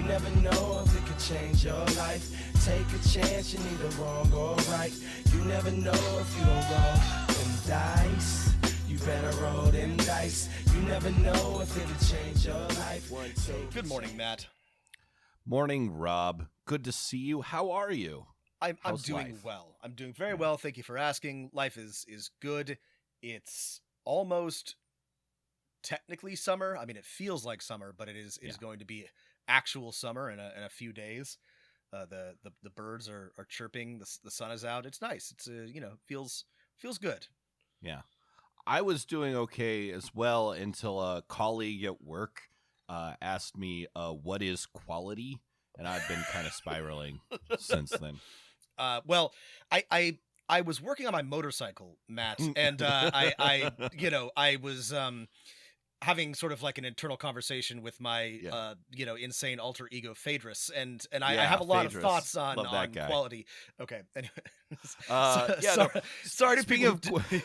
never know if it could change your life. Take a chance, you're neither wrong or right. You never know if you don't roll them dice. You better roll them dice. You never know if it could change your life. Good morning, Matt. Morning, Rob. Good to see you. How are you? I'm How's doing life? well. I'm doing very well. Thank you for asking. Life is good. It's almost technically summer. I mean, it feels like summer, but it is going to be actual summer in a few days. The birds are chirping. The sun is out. It's nice. It's feels good. Yeah. I was doing okay as well until a colleague at work asked me, what is quality? And I've been kind of spiraling since then. Well, I was working on my motorcycle, Matt, and I was having sort of like an internal conversation with my insane alter ego Phaedrus, and I have a lot Phaedrus. of thoughts on quality. Okay, anyway, sorry to people who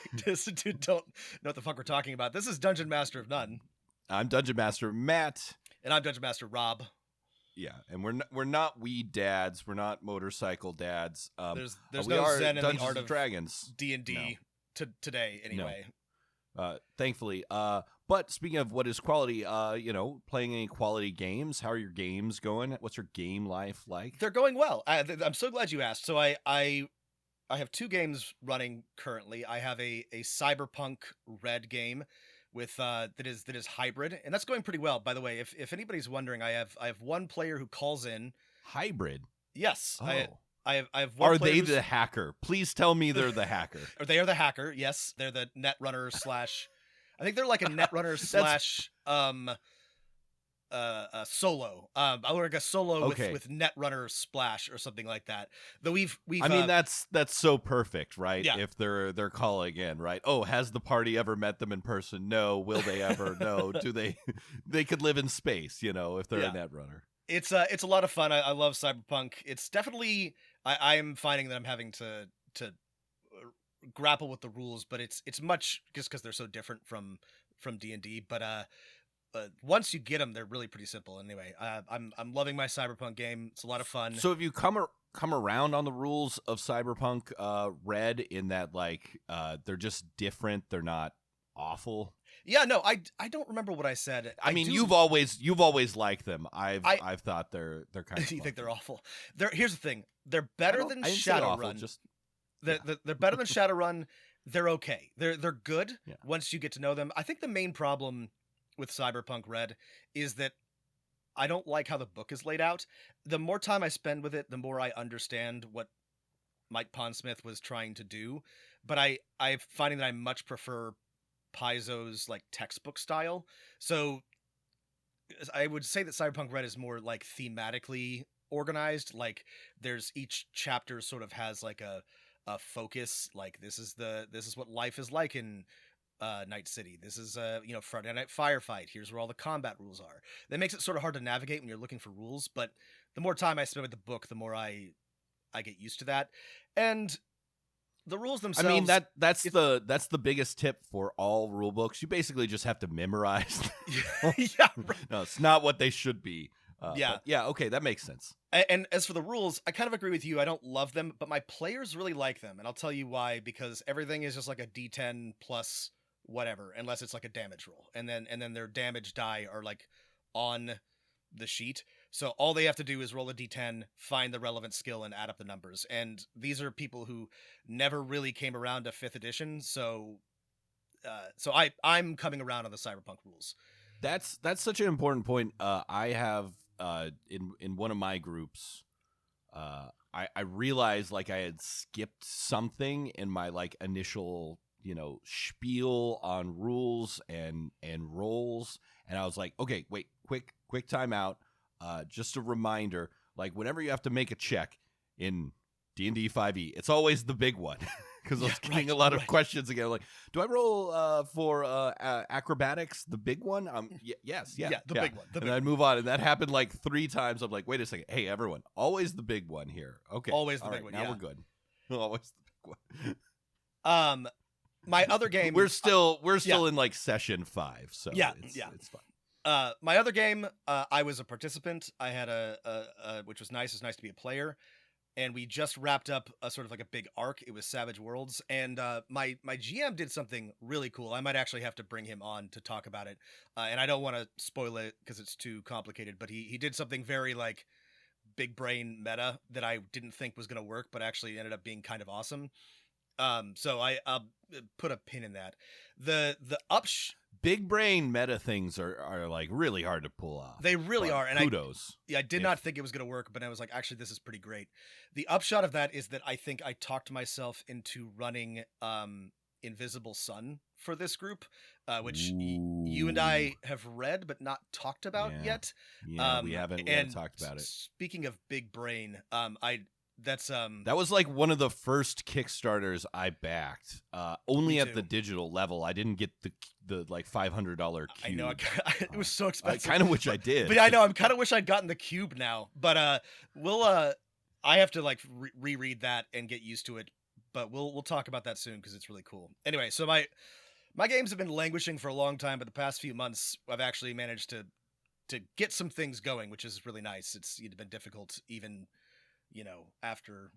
don't know what the fuck we're talking about. This is Dungeon Master of None. I'm Dungeon Master Matt, and I'm Dungeon Master Rob. Yeah, and we're not weed dads. We're not motorcycle dads. There's no Zen in the art of Dragons D&D today, anyway. No. Thankfully. But speaking of what is quality, playing any quality games. How are your games going? What's your game life like? They're going well. I'm so glad you asked. So I have two games running currently. I have a Cyberpunk Red game with that is hybrid, and that's going pretty well. By the way, if anybody's wondering, I have one player who calls in. Hybrid? Yes. Oh. I have one. Are they the hacker? Please tell me they're the hacker. They are the hacker. Yes, they're the netrunner slash. I think they're like a netrunner slash solo. I like a solo with netrunner splash or something like that. Though we've. I mean, that's so perfect, right? Yeah. If they're calling in, right? Oh, has the party ever met them in person? No. Will they ever? No. Do they? They could live in space, if they're a netrunner. It's a lot of fun. I love Cyberpunk. It's definitely I'm finding that I'm having to grapple with the rules, but it's much just because they're so different from D&D. But once you get them, they're really pretty simple. Anyway, I'm loving my Cyberpunk game. It's a lot of fun. So have you come around on the rules of Cyberpunk Red in that they're just different, they're not awful? Yeah, no, I don't remember what I said. I mean, you've always liked them. I've thought they're kind of. You think they're awful? Here's the thing: they're better than Shadowrun. They're better than Shadowrun. They're okay. They're good once you get to know them. I think the main problem with Cyberpunk Red is that I don't like how the book is laid out. The more time I spend with it, the more I understand what Mike Pondsmith was trying to do. But I'm finding that I much prefer Paizo's textbook style. So I would say that Cyberpunk Red is more thematically organized. There's each chapter sort of has a focus. This is what life is like in Night City. This is Friday Night Firefight. Here's where all the combat rules are. That makes it sort of hard to navigate when you're looking for rules, but the more time I spend with the book, the more I get used to that. And the rules themselves. I mean, that's the biggest tip for all rule books. You basically just have to memorize them. Yeah, right. No, it's not what they should be. Okay, that makes sense. And as for the rules, I kind of agree with you. I don't love them, but my players really like them, and I'll tell you why. Because everything is just like a D10 plus whatever, unless it's like a damage roll, and then their damage die are on the sheet. So all they have to do is roll a D10, find the relevant skill, and add up the numbers. And these are people who never really came around to 5th edition. So I'm coming around on the Cyberpunk rules. That's such an important point. I have in one of my groups, I realized I had skipped something in my initial spiel on rules and roles, and I was like, okay, wait, quick time out. Just a reminder, whenever you have to make a check in D&D 5e, it's always the big one. Because I was getting a lot of questions again. Do I roll for acrobatics, the big one? Yes. Yeah, the big one. And I'd move on. And that happened 3 times. I'm like, wait a second. Hey, everyone, always the big one here. Okay. Always the big one, Now we're good. Always the big one. My other game... We're still in session 5. So it's fine. My other game, I was a participant. I had which was nice. It's nice to be a player. And we just wrapped up a sort of like a big arc. It was Savage Worlds, and my GM did something really cool. I might actually have to bring him on to talk about it, and I don't want to spoil it because it's too complicated. But he did something very like big brain meta that I didn't think was going to work, but actually ended up being kind of awesome. So I'll put a pin in that. The big brain meta things are like really hard to pull off. They really are. And kudos. I did not think it was going to work, but I was like, actually, this is pretty great. The upshot of that is that I think I talked myself into running Invisible Sun for this group, which you and I have read but not talked about yet. Yeah, we haven't talked about it. Speaking of big brain, that was like one of the first Kickstarters I backed. Only at the digital level. I didn't get the like $500 cube. I know it was so expensive. I kind of wish I did. But I know I'm kind of wish I'd gotten the cube now. But I have to like reread that and get used to it. But we'll talk about that soon because it's really cool. Anyway, so my games have been languishing for a long time, but the past few months I've actually managed to get some things going, which is really nice. It's been difficult even, after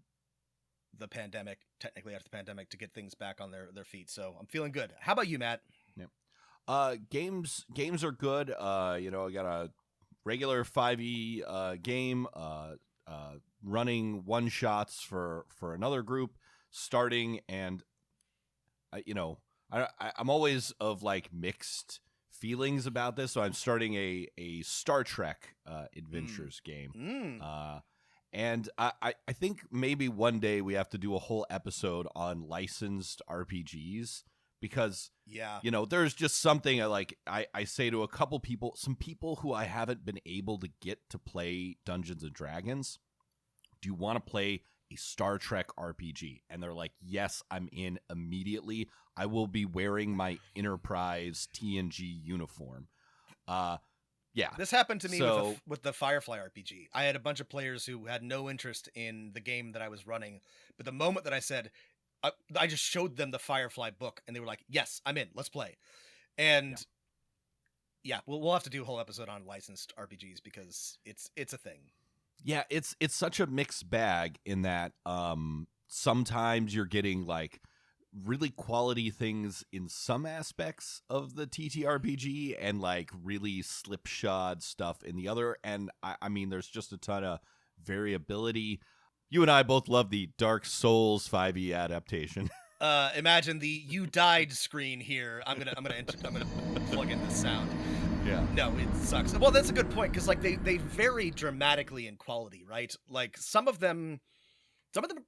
the pandemic, to get things back on their feet. So I'm feeling good. How about you, Matt? Yeah. Games are good. I got a regular 5e game, running one shots for another group starting, and I'm always of like mixed feelings about this. So I'm starting a Star Trek adventures game. And I think maybe one day we have to do a whole episode on licensed RPGs because, there's just something I say to a couple people, some people who I haven't been able to get to play Dungeons & Dragons. Do you want to play a Star Trek RPG? And they're like, yes, I'm in immediately. I will be wearing my Enterprise TNG uniform. Yeah. This happened to me with the Firefly RPG. I had a bunch of players who had no interest in the game that I was running, but the moment that I said, I just showed them the Firefly book, and they were like, yes, I'm in, let's play. And we'll have to do a whole episode on licensed RPGs because it's a thing. Yeah, it's such a mixed bag in that sometimes you're getting like really quality things in some aspects of the TTRPG and like really slipshod stuff in the other. And I mean, there's just a ton of variability. You and I both love the Dark Souls 5e adaptation. Imagine the "you died" screen here. I'm gonna plug in this sound. Yeah. No, it sucks. Well, that's a good point because like they vary dramatically in quality, right? Like some of them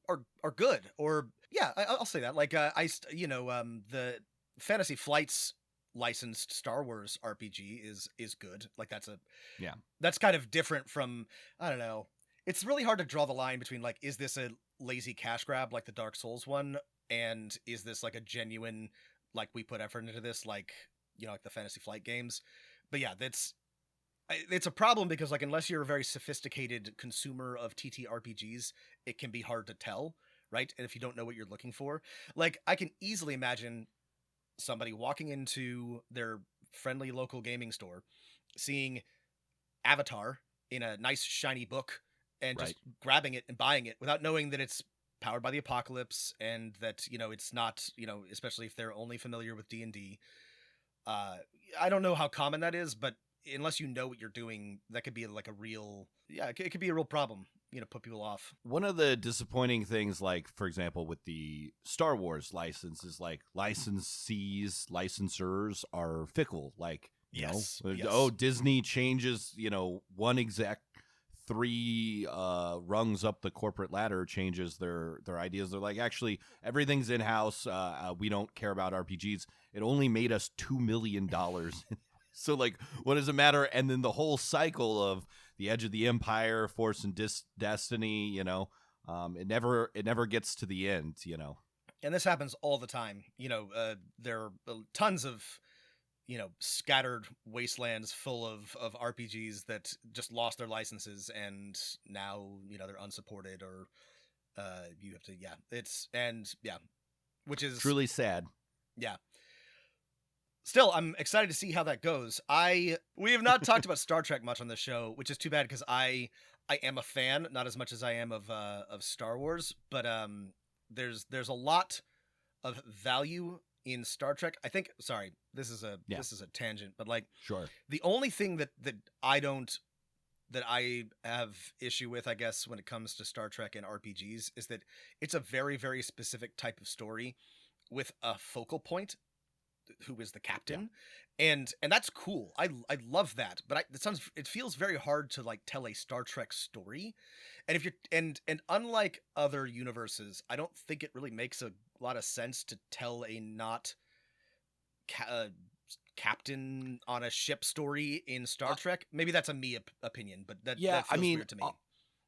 are good, or I'll say that. Like the Fantasy Flight's licensed Star Wars RPG is good. Like that's kind of different from, I don't know. It's really hard to draw the line between like, is this a lazy cash grab like the Dark Souls one, and is this like a genuine, like we put effort into this, like like the Fantasy Flight games. But yeah, it's a problem because like unless you're a very sophisticated consumer of TTRPGs, it can be hard to tell, right? And if you don't know what you're looking for, like I can easily imagine somebody walking into their friendly local gaming store, seeing Avatar in a nice shiny book and just grabbing it and buying it without knowing that it's powered by the apocalypse and that, it's not, especially if they're only familiar with D&D. I don't know how common that is, but unless you know what you're doing, that could be like a real, it could be a real problem, put people off. One of the disappointing things, like, for example, with the Star Wars license is like licensors are fickle. Like, yes. Disney changes, one exec 3 rungs up the corporate ladder changes their ideas. They're like, actually, everything's in-house. We don't care about RPGs. It only made us $2 million. So, like, what does it matter? And then the whole cycle of the Edge of the Empire, Force and Destiny, it never gets to the end, And this happens all the time. There are tons of, scattered wastelands full of RPGs that just lost their licenses and now, they're unsupported or you have to, which is truly sad. Yeah. Still, I'm excited to see how that goes. We have not talked about Star Trek much on this show, which is too bad because I am a fan, not as much as I am of Star Wars, but there's a lot of value in Star Trek. I think. Sorry, this is a tangent, but like, sure. The only thing that I have issue with, I guess, when it comes to Star Trek and RPGs, is that it's a very, very specific type of story with a focal point, who is the captain, and that's cool. I love that, but it feels very hard to like tell a Star Trek story, and if you're and unlike other universes, I don't think it really makes a lot of sense to tell a not captain on a ship story in Star Trek. Maybe that's a me opinion, but that feels weird to me.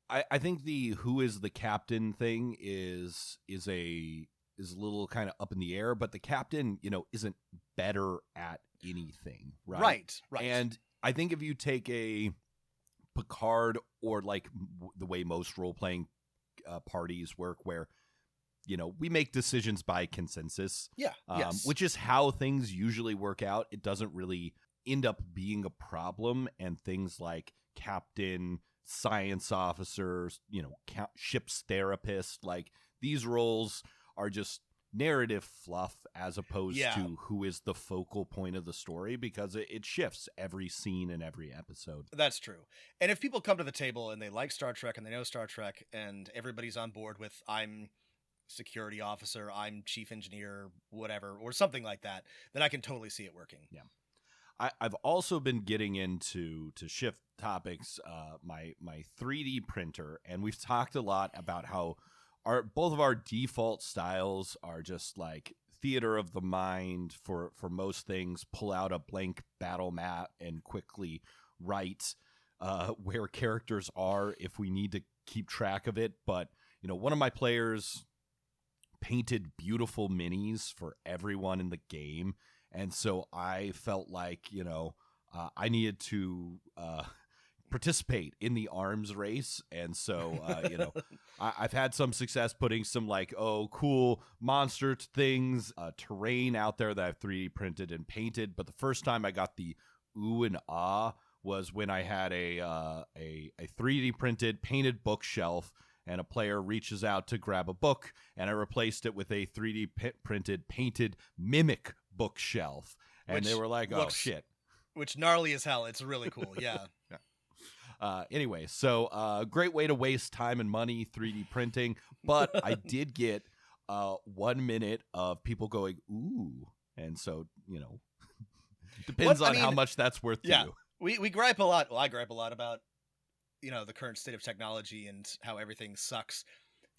I think the who is the captain thing is a little kind of up in the air, but the captain, isn't better at anything, right? Right. And I think if you take a Picard or like the way most role-playing parties work, where we make decisions by consensus, yes. which is how things usually work out. It doesn't really end up being a problem, and things like captain, science officers, ship's therapist, like these roles are just narrative fluff as opposed to who is the focal point of the story, because it shifts every scene and every episode. That's true. And if people come to the table and they like Star Trek and they know Star Trek and everybody's on board with I'm security officer, I'm chief engineer, whatever, or something like that, then I can totally see it working. Yeah. I've also been getting into shift topics, my 3D printer, and we've talked a lot about how both of our default styles are just like theater of the mind for most things. Pull out a blank battle mat and quickly write where characters are if we need to keep track of it. But one of my players painted beautiful minis for everyone in the game, and so I felt like I needed to participate in the arms race, and so I've had some success putting some like cool monster things, terrain out there that I've 3D printed and painted. But the first time I got the ooh and ah was when I had a 3D printed painted bookshelf, and a player reaches out to grab a book, and I replaced it with a 3D printed painted mimic bookshelf, and they were like, "Oh shit!" Which gnarly as hell. It's really cool. Yeah. Anyway, so great way to waste time and money 3D printing, but I did get 1 minute of people going ooh, and so depends on how much that's worth to you. We gripe a lot. Well, I gripe a lot about the current state of technology and how everything sucks.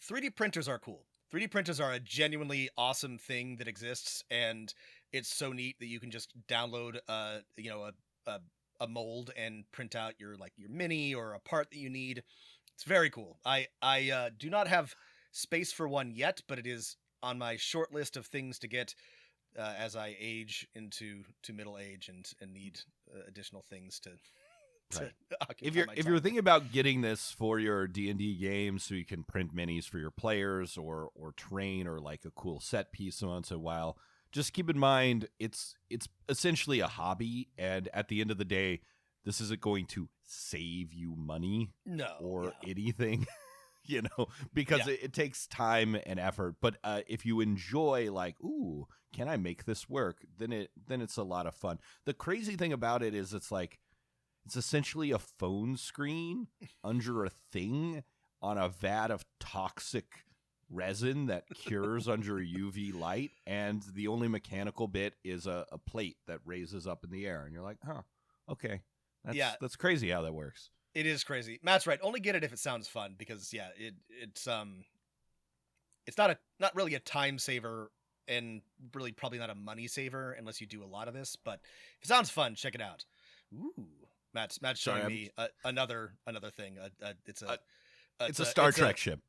3D printers are cool. 3D printers are a genuinely awesome thing that exists, and it's so neat that you can just download a mold and print out your mini or a part that you need. It's very cool. I do not have space for one yet, but it is on my short list of things to get as I age into middle age and need additional things to right. If you're thinking about getting this for your D&D game, so you can print minis for your players or terrain or like a cool set piece once in a while, just keep in mind it's essentially a hobby, and at the end of the day, this isn't going to save you money or anything, because it takes time and effort. But if you enjoy like, ooh, can I make this work? Then it's a lot of fun. The crazy thing about it is it's essentially a phone screen under a thing on a vat of toxic resin that cures under UV light, and the only mechanical bit is a plate that raises up in the air, and you're like, huh, okay, that's crazy how that works. It is crazy. Matt's right. Only get it if it sounds fun, because it's not really a time saver, and really probably not a money saver unless you do a lot of this. But if it sounds fun, check it out. Ooh, Matt's showing me another thing. It's a Star Trek ship.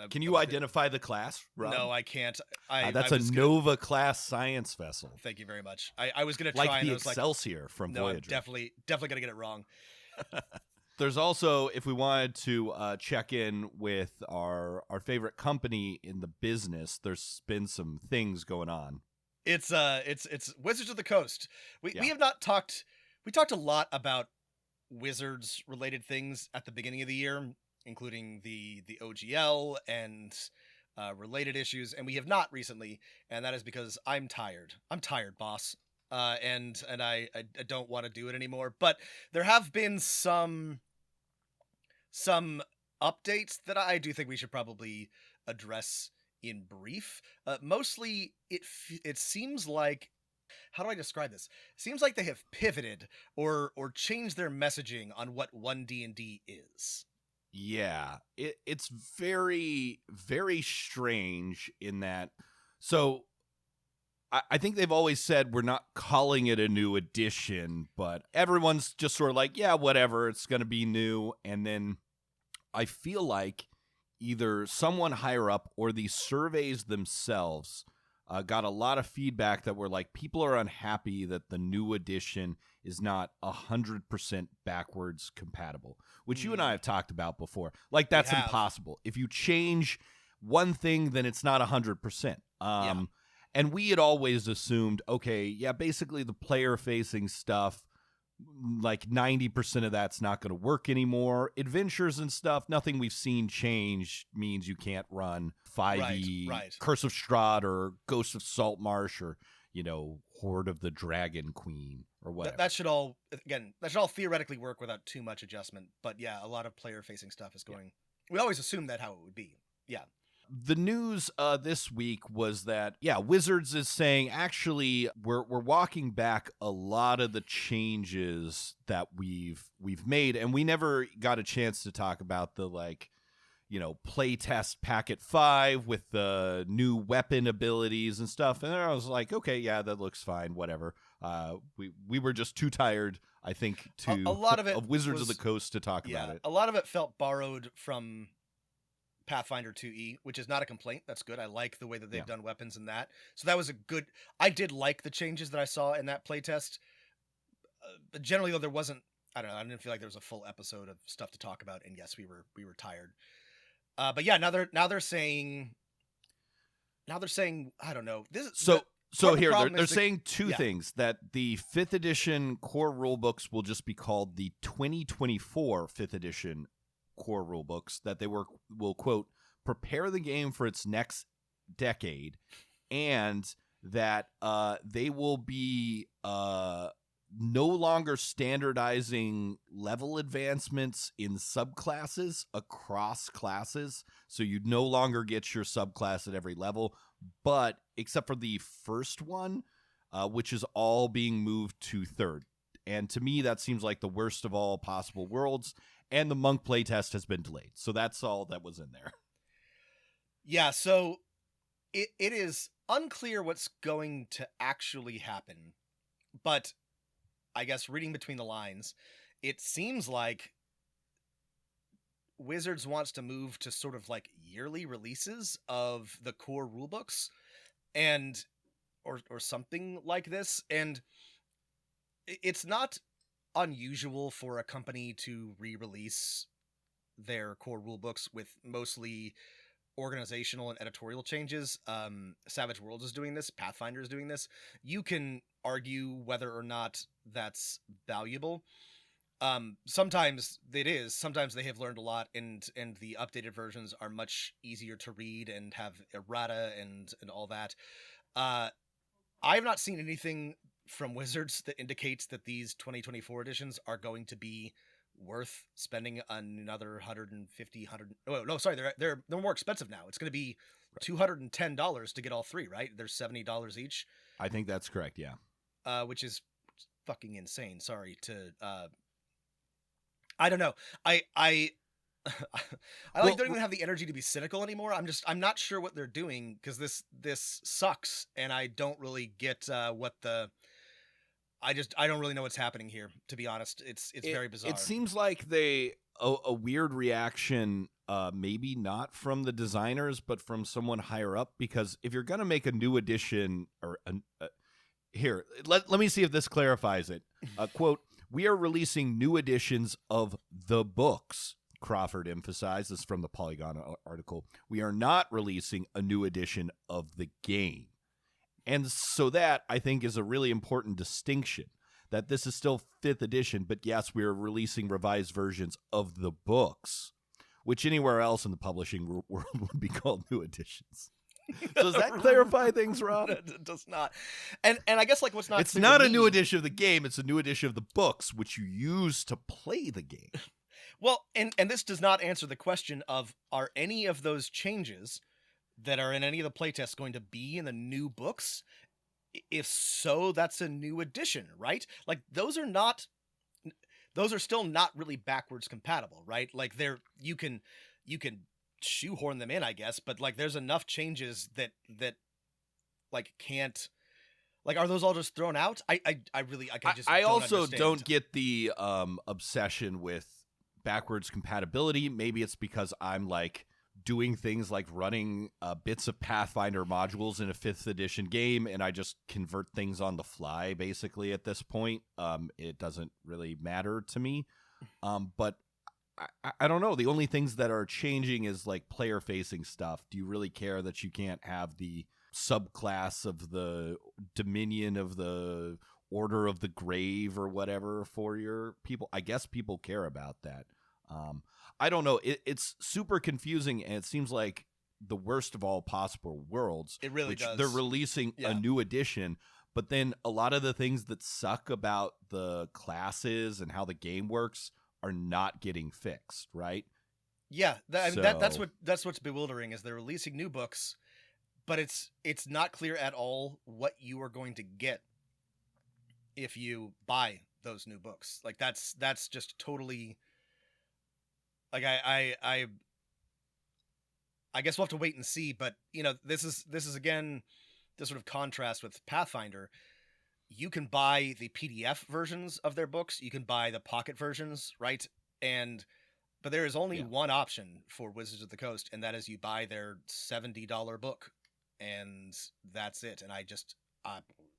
Can you identify the class, Rob? No, I can't. That's a Nova class science vessel. Thank you very much. I was going to try, like and the I was Excelsior from no, Voyager. I'm definitely going to get it wrong. There's also, if we wanted to check in with our favorite company in the business, there's been some things going on. It's Wizards of the Coast. We have not talked. We talked a lot about Wizards related things at the beginning of the year, including the OGL and related issues, and we have not recently, and that is because I'm tired. I'm tired, boss. And I don't want to do it anymore. But there have been some updates that I do think we should probably address in brief. Mostly, it seems like, how do I describe this? It seems like they have pivoted or changed their messaging on what 1D&D is. Yeah, it's very, very strange in that. So I think they've always said we're not calling it a new edition, but everyone's just sort of like, yeah, whatever, it's going to be new. And then I feel like either someone higher up or the surveys themselves got a lot of feedback that were like, people are unhappy that the new edition is not 100% backwards compatible, which you and I have talked about before. Like, that's impossible. If you change one thing, then it's not 100%. And we had always assumed, okay, yeah, basically the player-facing stuff, like 90% of that's not going to work anymore. Adventures and stuff, nothing we've seen change means you can't run 5e Curse of Strahd or Ghost of Saltmarsh or, Horde of the Dragon Queen or whatever. That should all theoretically work without too much adjustment. But yeah, a lot of player-facing stuff is going. Yeah. We always assumed that how it would be. Yeah. The news this week was that, Wizards is saying, actually, we're walking back a lot of the changes that we've made, and we never got a chance to talk about the, playtest packet 5 with the new weapon abilities and stuff. And I was like, okay, yeah, that looks fine, whatever. We were just too tired, I think, a lot of it of Wizards of the Coast to talk about it. A lot of it felt borrowed from Pathfinder 2E, which is not a complaint. That's good. I like the way that they've done weapons in that. So that was I did like the changes that I saw in that playtest. But generally, though, there wasn't, I don't know, I didn't feel like there was a full episode of stuff to talk about. And yes, we were tired. But yeah, now they're saying, I don't know. So here they're saying two things: that the 5th edition core rulebooks will just be called the 2024 5th edition core rulebooks, that they will quote prepare the game for its next decade, and that they will be no longer standardizing level advancements in subclasses across classes, so you no longer get your subclass at every level, but except for the first one, which is all being moved to 3rd. And to me, that seems like the worst of all possible worlds. And the monk playtest has been delayed. So that's all that was in there. Yeah, so it is unclear what's going to actually happen. But I guess reading between the lines, it seems like Wizards wants to move to sort of like yearly releases of the core rulebooks and or something like this. And it's not unusual for a company to re-release their core rulebooks with mostly organizational and editorial changes. Savage Worlds is doing this. Pathfinder is doing this. You can argue whether or not that's valuable. Sometimes it is. Sometimes they have learned a lot, and the updated versions are much easier to read and have errata and all that. I have not seen anything from Wizards that indicates that these 2024 editions are going to be worth spending another 150, 100. Oh no, sorry, they're more expensive now. It's going to be $210 to get all 3, right? They're $70 each. I think that's correct. Yeah. Which is fucking insane. Sorry to. I don't know. I don't even have the energy to be cynical anymore. I'm not sure what they're doing, because this sucks, and I don't really get what the. I don't really know what's happening here, to be honest. It's very bizarre. It seems like a weird reaction, maybe not from the designers, but from someone higher up, because if you're going to make a new edition, or here, let me see if this clarifies it. Quote, we are releasing new editions of the books, Crawford emphasized. This is from the Polygon article. We are not releasing a new edition of the game. And so that, I think, is a really important distinction, that this is still 5th edition, but yes, we're releasing revised versions of the books, which anywhere else in the publishing world would be called new editions. So does that clarify things, Rob? It does not. And I guess like what's not It's not a new edition of the game, it's a new edition of the books, which you use to play the game. Well, and this does not answer the question of, are any of those changes that are in any of the playtests going to be in the new books? If so, that's a new edition, right? Like those are still not really backwards compatible, right? Like you can shoehorn them in, I guess, but like there's enough changes that like can't, like, are those all just thrown out? I also don't get the obsession with backwards compatibility. Maybe it's because I'm like doing things like running bits of Pathfinder modules in a 5th edition game, and I just convert things on the fly basically at this point. It doesn't really matter to me. But I don't know. The only things that are changing is like player facing stuff. Do you really care that you can't have the subclass of the Dominion of the Order of the Grave or whatever for your people? I guess people care about that. I don't know. It's super confusing, and it seems like the worst of all possible worlds. It really does. They're releasing a new edition, but then a lot of the things that suck about the classes and how the game works are not getting fixed, right? Yeah, that's what's bewildering, is they're releasing new books, but it's not clear at all what you are going to get if you buy those new books. Like that's just totally. Like I guess we'll have to wait and see, but you know, this is again the sort of contrast with Pathfinder. You can buy the PDF versions of their books, you can buy the pocket versions, right? But there is only one option for Wizards of the Coast, and that is you buy their $70 book, and that's it. And I just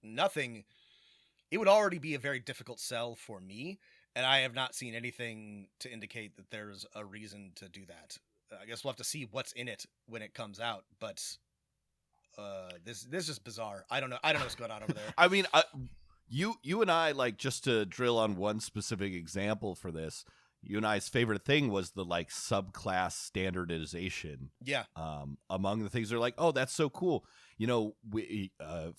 nothing. It would already be a very difficult sell for me. And I have not seen anything to indicate that there's a reason to do that. I guess we'll have to see what's in it when it comes out. But this is just bizarre. I don't know what's going on over there. I mean, you and I, like, just to drill on one specific example for this, you and I's favorite thing was the like subclass standardization. Yeah. Among the things they're like, oh, that's so cool. You know, we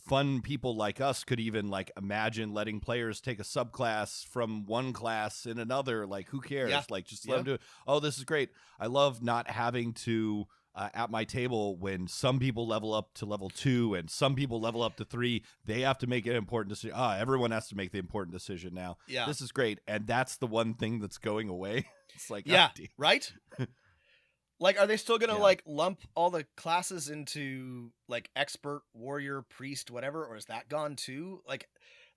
fun people like us could even like imagine letting players take a subclass from one class in another. Like, who cares? Yeah. Like, just let them do it. Oh, this is great. I love not having to at my table when some people level up to level 2 and some people level up to 3. They have to make an important decision. Everyone has to make the important decision now. Yeah, this is great, and that's the one thing that's going away. It's like, right. Like, are they still going to like lump all the classes into like expert, warrior, priest, whatever, or is that gone too? Like,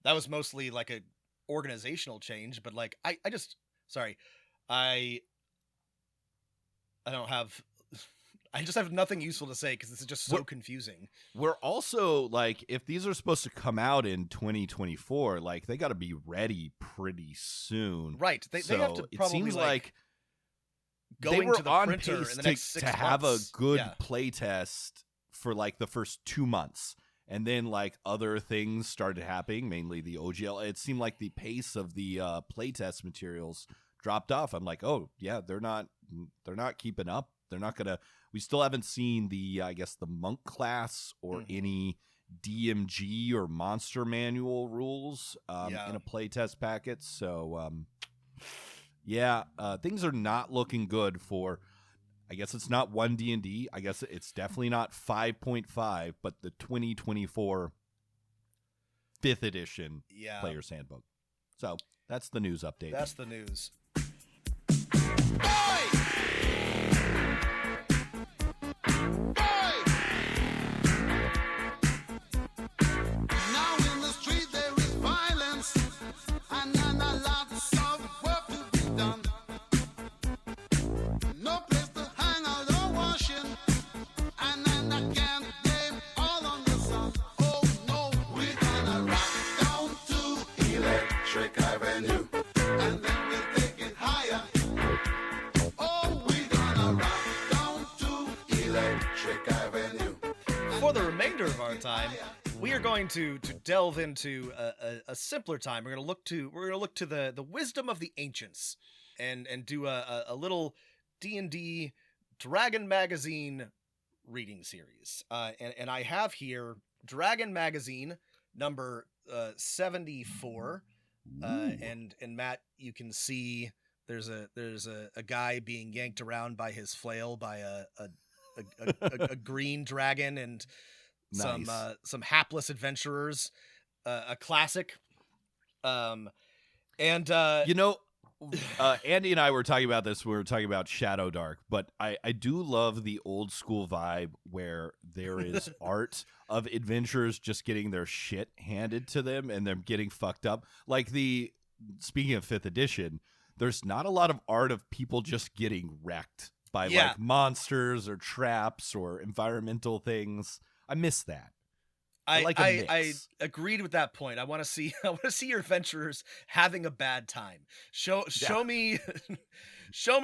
that was mostly like a organizational change, but like I just have nothing useful to say because this is just so confusing. We're also like, if these are supposed to come out in 2024, like they got to be ready pretty soon, right? They have to probably. It seems like going they were to the on printer pace in the next 6 to months. have a good play test for like the first 2 months, and then like other things started happening, mainly the OGL. It seemed like the pace of the playtest materials dropped off. I'm like, oh yeah, they're not keeping up. They're not gonna. We still haven't seen the I guess the monk class or any DMG or monster manual rules in a playtest packet. So things are not looking good for. I guess it's not 1D&D. I guess it's definitely not 5.5, but the 2024 5th edition Player's Handbook. So that's the news update. That's the news. we are going to delve into a simpler time. We're going to look to the wisdom of the ancients, and do a little D&D Dragon Magazine reading series. And I have here Dragon Magazine number 74. And Matt, you can see there's a guy being yanked around by his flail by a green dragon, and nice. Some hapless adventurers, a classic. And Andy and I were talking about this. We were talking about Shadow Dark, but I do love the old school vibe where there is art of adventurers just getting their shit handed to them and them getting fucked up. Like speaking of 5th edition, there's not a lot of art of people just getting wrecked by like monsters or traps or environmental things. I miss that. I agreed with that point. I want to see your adventurers having a bad time. Show me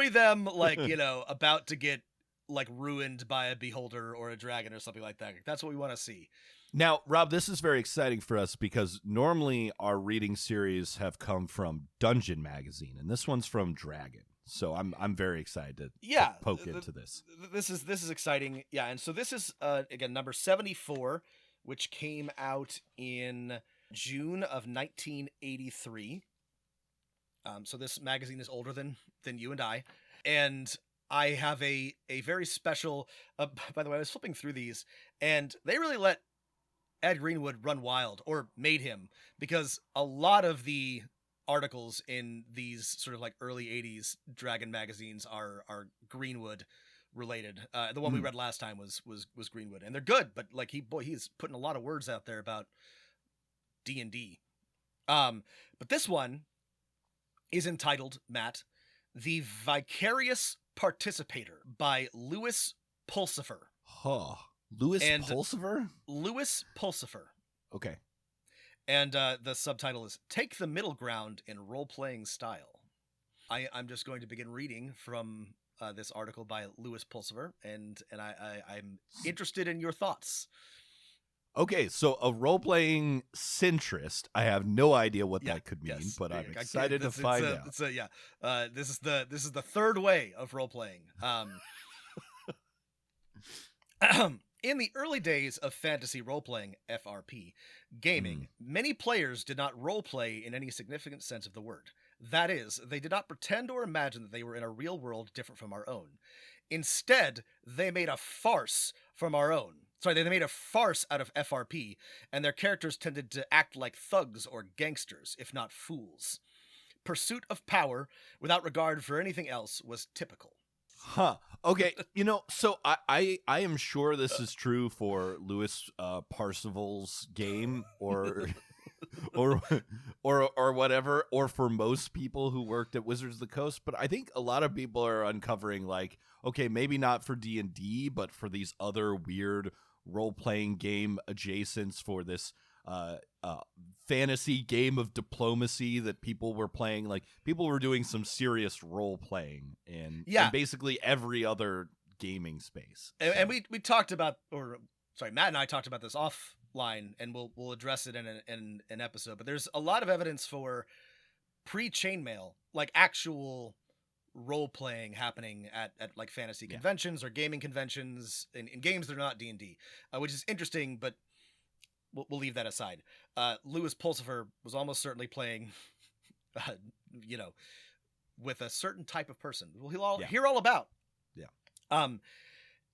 them like, about to get like ruined by a beholder or a dragon or something like that. That's what we want to see. Now, Rob, this is very exciting for us because normally our reading series have come from Dungeon Magazine, and this one's from Dragon. So I'm very excited to poke into this. This is exciting. Yeah, and so this is again number 74, which came out in June of 1983. So this magazine is older than you and I, and I have a very special. By the way, I was flipping through these, and they really let Ed Greenwood run wild, or made him, because a lot of the articles in these sort of like early 80s Dragon magazines are Greenwood related. The one we read last time was Greenwood, and they're good, but like he's putting a lot of words out there about D&D. But this one is entitled, Matt, The Vicarious Participator by Louis Pulsifer. Louis Pulsifer. Okay. And the subtitle is Take the Middle Ground in Role-Playing Style. I'm just going to begin reading from this article by Louis Pulsifer, and I'm interested in your thoughts. Okay, so a role-playing centrist. I have no idea what that could mean, but I'm excited to find out. This is the third way of role-playing. In the early days of fantasy role-playing, FRP, gaming, many players did not role-play in any significant sense of the word. That is, they did not pretend or imagine that they were in a real world different from our own. Instead, they made a farce from our own. They made a farce out of FRP, and their characters tended to act like thugs or gangsters, if not fools. Pursuit of power, without regard for anything else, was typical. Huh. Okay. So I am sure this is true for Louis Parsifal's game or whatever, or for most people who worked at Wizards of the Coast. But I think a lot of people are uncovering like, okay, maybe not for D&D, but for these other weird role-playing game adjacents for this fantasy game of diplomacy that people were playing. Like, people were doing some serious role-playing in basically every other gaming space. And we talked about, Matt and I talked about this offline, and we'll address it in an episode. But there's a lot of evidence for pre-chainmail, like actual role-playing happening at like fantasy conventions or gaming conventions in games that are not D&D, which is interesting, but we'll leave that aside. Louis Pulsifer was almost certainly playing, with a certain type of person. We'll hear all about. Yeah.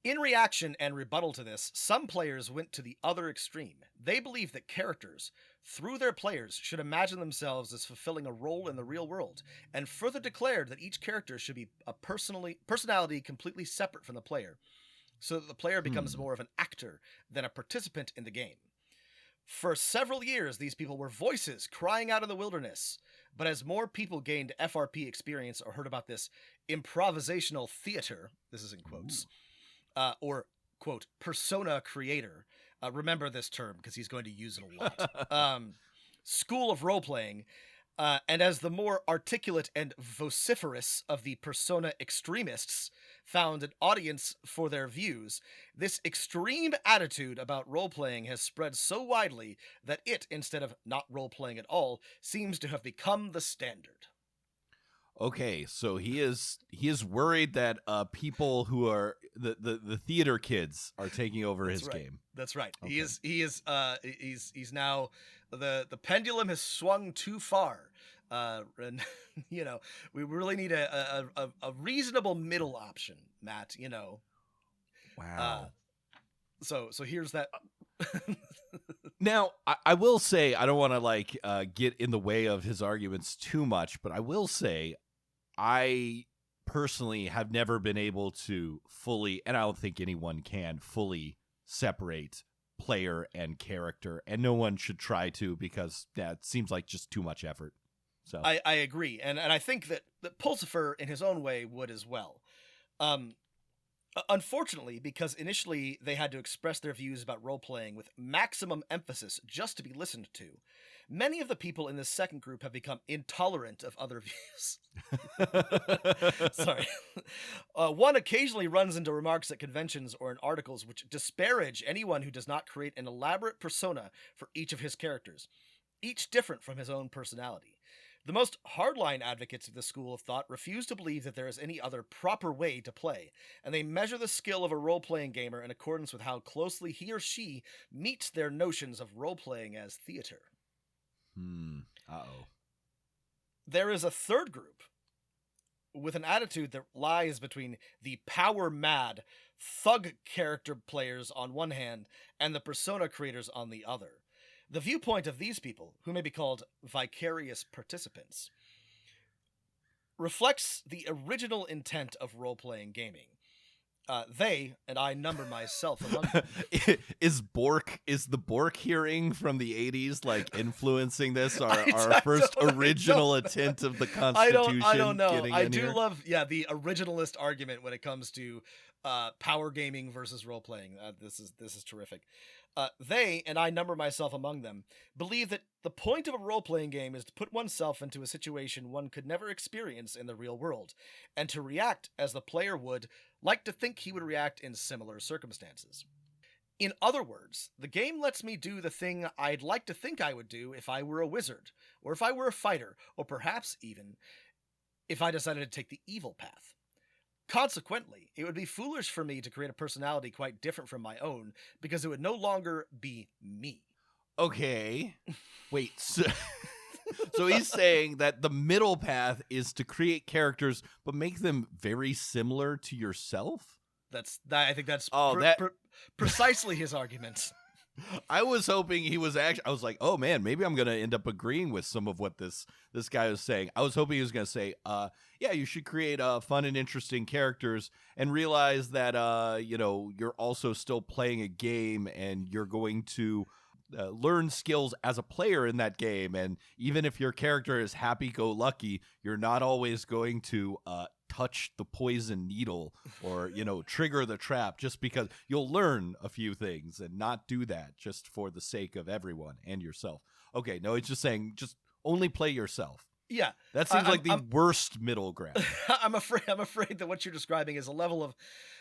In reaction and rebuttal to this, some players went to the other extreme. They believe that characters, through their players, should imagine themselves as fulfilling a role in the real world, and further declared that each character should be a personality completely separate from the player, so that the player becomes more of an actor than a participant in the game. For several years, these people were voices crying out in the wilderness, but as more people gained FRP experience or heard about this improvisational theater, this is in quotes, or, quote, persona creator, remember this term because he's going to use it a lot, school of role-playing, And as the more articulate and vociferous of the persona extremists found an audience for their views, this extreme attitude about role-playing has spread so widely that it, instead of not role-playing at all, seems to have become the standard. Okay, so he is worried that people who are the theater kids are taking over his game. That's right. Okay. He's now the pendulum has swung too far. And we really need a reasonable middle option, Matt, Wow. So here's that. Now, I will say, I don't want to get in the way of his arguments too much, but I will say I personally have never been able to fully, and I don't think anyone can fully separate player and character, and no one should try to, because that seems like just too much effort. So I agree, and I think that Pulsifer in his own way would as well. Unfortunately, because initially they had to express their views about role-playing with maximum emphasis just to be listened to, many of the people in this second group have become intolerant of other views. Sorry. One occasionally runs into remarks at conventions or in articles which disparage anyone who does not create an elaborate persona for each of his characters, each different from his own personality. The most hardline advocates of this school of thought refuse to believe that there is any other proper way to play, and they measure the skill of a role-playing gamer in accordance with how closely he or she meets their notions of role-playing as theater. Uh-oh. There is a third group with an attitude that lies between the power-mad, thug character players on one hand and the persona creators on the other. The viewpoint of these people, who may be called vicarious participants, reflects the original intent of role-playing gaming. They, and I number myself among them. Is the Bork hearing from the 80s influencing this? Our first original intent of the Constitution? I don't know. I do love the originalist argument when it comes to power gaming versus role-playing. This is terrific. They, and I number myself among them, believe that the point of a role-playing game is to put oneself into a situation one could never experience in the real world, and to react as the player would like to think he would react in similar circumstances. In other words, the game lets me do the thing I'd like to think I would do if I were a wizard, or if I were a fighter, or perhaps even if I decided to take the evil path. Consequently, it would be foolish for me to create a personality quite different from my own, because it would no longer be me. Okay. Wait, so he's saying that the middle path is to create characters, but make them very similar to yourself? I think that's precisely his argument. I was hoping he was I was like, oh man, maybe I'm going to end up agreeing with some of what this guy was saying. I was hoping he was going to say, yeah, you should create fun and interesting characters and realize that, you're also still playing a game and you're going to learn skills as a player in that game. And even if your character is happy-go-lucky, you're not always going to touch the poison needle or, trigger the trap, just because you'll learn a few things and not do that just for the sake of everyone and yourself. Okay, no, it's just saying just only play yourself. Yeah. That seems like the worst middle ground. I'm afraid that what you're describing is a level of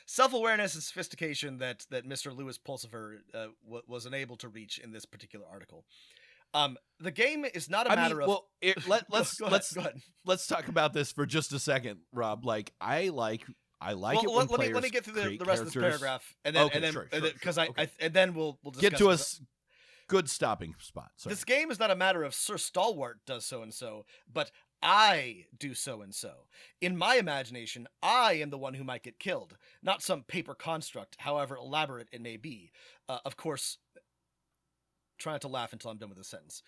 self-awareness and sophistication that Mr. Louis Pulsifer was unable to reach in this particular article. The game is not a matter of. Well, let's talk about this for just a second, Rob. I like it when players let me get through the rest of this paragraph, and then we'll discuss get to a good stopping spot. Sorry. This game is not a matter of Sir Stalwart does so and so, but I do so and so. In my imagination, I am the one who might get killed, not some paper construct, however elaborate it may be. Of course. Try not to laugh until I'm done with the sentence.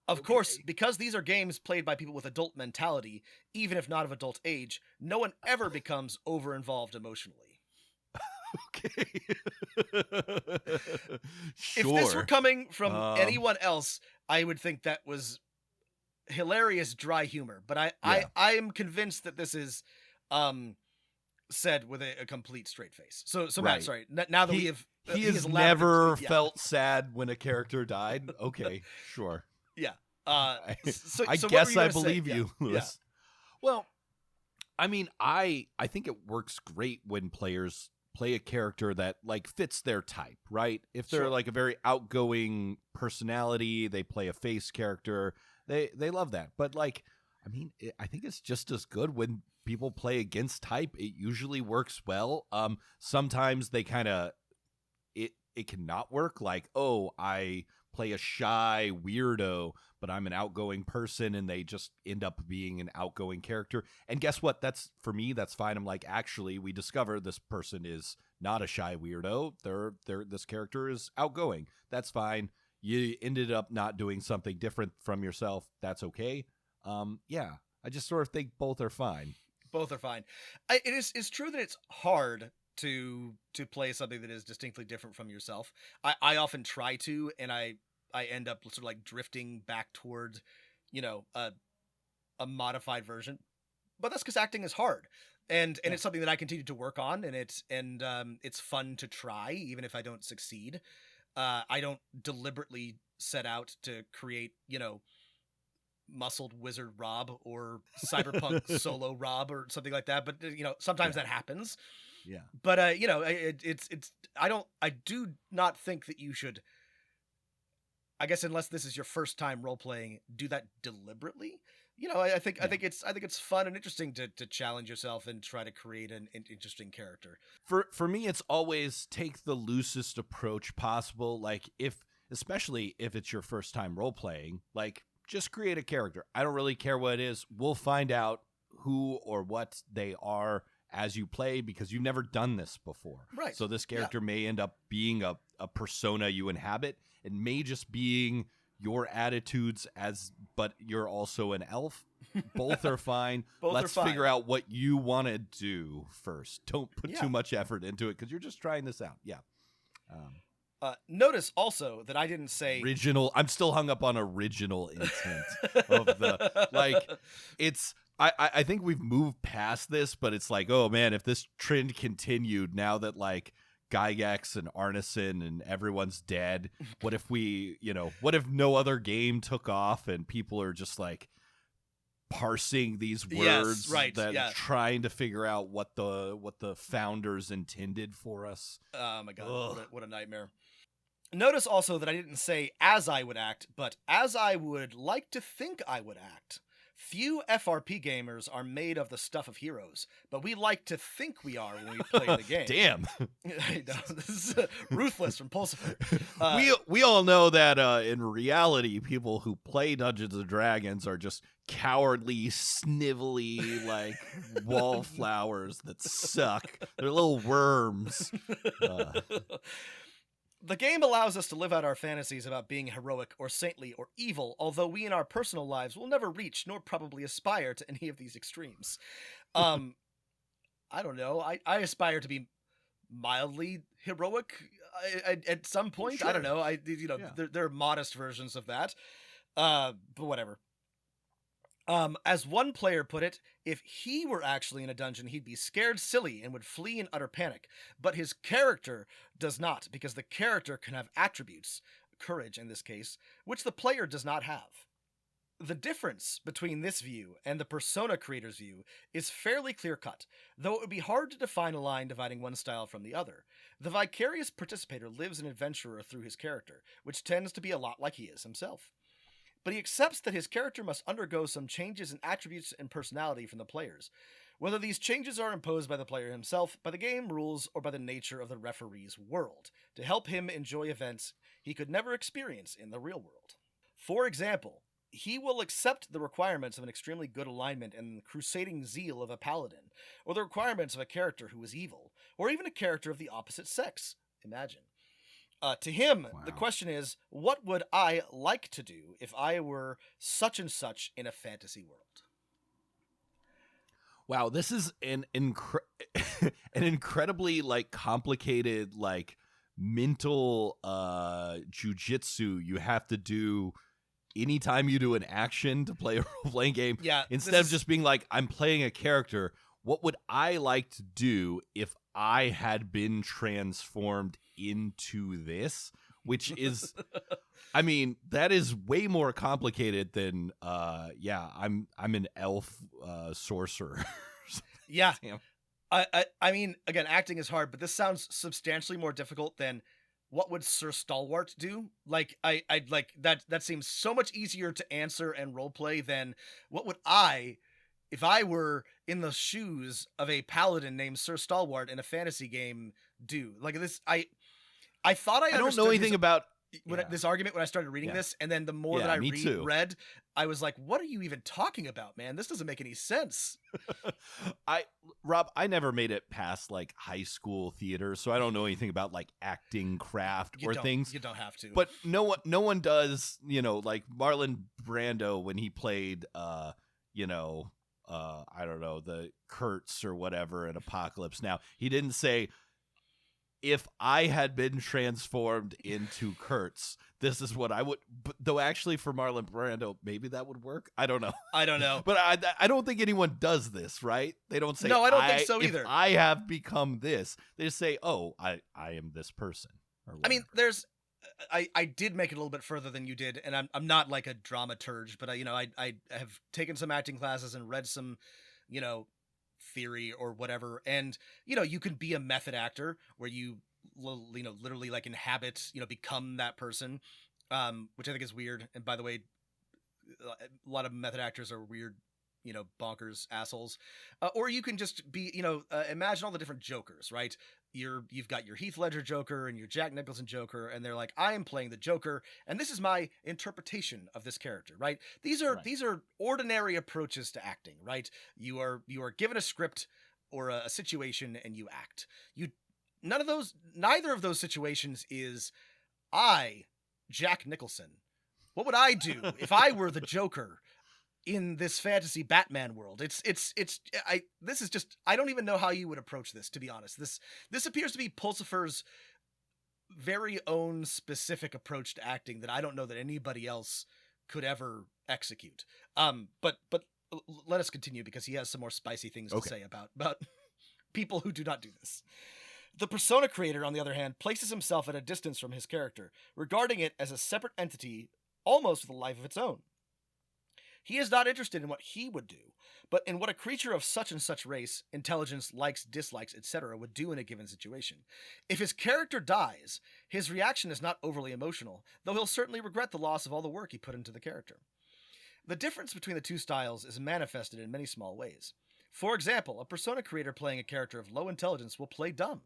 Of course, because these are games played by people with adult mentality, even if not of adult age, no one ever becomes over-involved emotionally. Okay. If this were coming from anyone else, I would think that was hilarious dry humor. But I am convinced that this is said with a complete straight face. So right. Matt, sorry. Now that he has never felt sad when a character died. Okay, sure. Yeah. I So guess I say? believe you, Lewis. Yeah. Well, I mean, I think it works great when players play a character that like fits their type, right? If they're like a very outgoing personality, they play a face character, they love that. But like, I mean, I think it's just as good when people play against type. It usually works well. Sometimes they kind of it cannot work. Like, oh, I play a shy weirdo, but I'm an outgoing person, and they just end up being an outgoing character. And guess what? That's for me. That's fine. I'm like, actually, we discover this person is not a shy weirdo. This character is outgoing. That's fine. You ended up not doing something different from yourself. That's okay. Yeah, I just sort of think both are fine. Both are fine. It's true that it's hard to play something that is distinctly different from yourself. I often try to, and I end up sort of like drifting back toward, a modified version. But that's because acting is hard, and it's something that I continue to work on, and it's fun to try, even if I don't succeed. I don't deliberately set out to create, muscled wizard Rob or cyberpunk solo Rob or something like that. But sometimes that happens. Yeah. But I do not think that you should, I guess, unless this is your first time role playing, do that deliberately. I think it's fun and interesting to challenge yourself and try to create an interesting character. For me, it's always take the loosest approach possible. Like especially if it's your first time role playing, like just create a character. I don't really care what it is. We'll find out who or what they are as you play, because you've never done this before. Right. So this character may end up being a persona you inhabit. It may just being your attitudes but you're also an elf. Both are fine. Let's figure out what you want to do first. Don't put too much effort into it, because you're just trying this out. Yeah. Notice also that I didn't say original. I'm still hung up on original intent of the like. It's I think we've moved past this, but it's like, oh man, if this trend continued now that like Gygax and Arneson and everyone's dead, what if what if no other game took off and people are just like parsing these words trying to figure out what the founders intended for us. Oh my god, what a nightmare. Notice also that I didn't say as I would act, but as I would like to think I would act. Few FRP gamers are made of the stuff of heroes, but we like to think we are when we play the game. Damn. I know, this is ruthless from Pulsifer. We all know that in reality, people who play Dungeons and Dragons are just cowardly, snivelly, like wallflowers that suck. They're little worms. The game allows us to live out our fantasies about being heroic or saintly or evil, although we in our personal lives will never reach nor probably aspire to any of these extremes. I don't know. I aspire to be mildly heroic at some point. Sure. I don't know. There are modest versions of that. But whatever. As one player put it, if he were actually in a dungeon, he'd be scared silly and would flee in utter panic. But his character does not, because the character can have attributes, courage in this case, which the player does not have. The difference between this view and the persona creator's view is fairly clear-cut, though it would be hard to define a line dividing one style from the other. The Vicarious Participator lives an adventurer through his character, which tends to be a lot like he is himself. But he accepts that his character must undergo some changes in attributes and personality from the players, whether these changes are imposed by the player himself, by the game rules, or by the nature of the referee's world, to help him enjoy events he could never experience in the real world. For example, he will accept the requirements of an extremely good alignment and the crusading zeal of a paladin, or the requirements of a character who is evil, or even a character of the opposite sex. Imagine. To him, The question is, what would I like to do if I were such and such in a fantasy world? Wow, this is an incredibly like complicated like mental jujitsu you have to do anytime you do an action to play a role-playing game. Yeah, instead of just being like, I'm playing a character, what would I like to do if I had been transformed into this? which is, I mean, that is way more complicated than, I'm an elf sorcerer. Yeah. Damn. I mean, again, acting is hard, but this sounds substantially more difficult than what would Sir Stalwart do? Like, I'd like that seems so much easier to answer and roleplay than what would I, if I were in the shoes of a paladin named Sir Stalwart in a fantasy game, do? Like this, I thought I don't know anything about this argument when I started reading this, and then the more that I read, I was like, what are you even talking about, man? This doesn't make any sense. Rob, I never made it past like high school theater, so I don't know anything about like acting craft things. You don't have to. But no one does, like Marlon Brando when he played I don't know, the Kurtz or whatever in Apocalypse Now. He didn't say, if I had been transformed into Kurtz, this is what I would. Though actually, for Marlon Brando, maybe that would work. I don't know. But I don't think anyone does this, right? They don't say. No, I don't think so either. If I have become this, they just say, "Oh, I am this person." I mean, I did make it a little bit further than you did, and I'm not like a dramaturge, but I have taken some acting classes and read some, theory or whatever, and you can be a method actor where you literally like inhabit, become that person, which I think is weird. And by the way, a lot of method actors are weird, bonkers assholes. Or you can just be, imagine all the different Jokers, right? You've got your Heath Ledger Joker and your Jack Nicholson Joker, and they're like, I am playing the Joker, and this is my interpretation of this character, right? These are ordinary approaches to acting, right? You are given a script or a situation, and you act. Neither of those situations is I, Jack Nicholson. What would I do if I were the Joker in this fantasy Batman world? I don't even know how you would approach this, to be honest. This appears to be Pulsifer's very own specific approach to acting that I don't know that anybody else could ever execute. But let us continue, because he has some more spicy things to say about people who do not do this. The persona creator, on the other hand, places himself at a distance from his character, regarding it as a separate entity, almost with a life of its own. He is not interested in what he would do, but in what a creature of such and such race, intelligence, likes, dislikes, etc. would do in a given situation. If his character dies, his reaction is not overly emotional, though he'll certainly regret the loss of all the work he put into the character. The difference between the two styles is manifested in many small ways. For example, a persona creator playing a character of low intelligence will play dumb.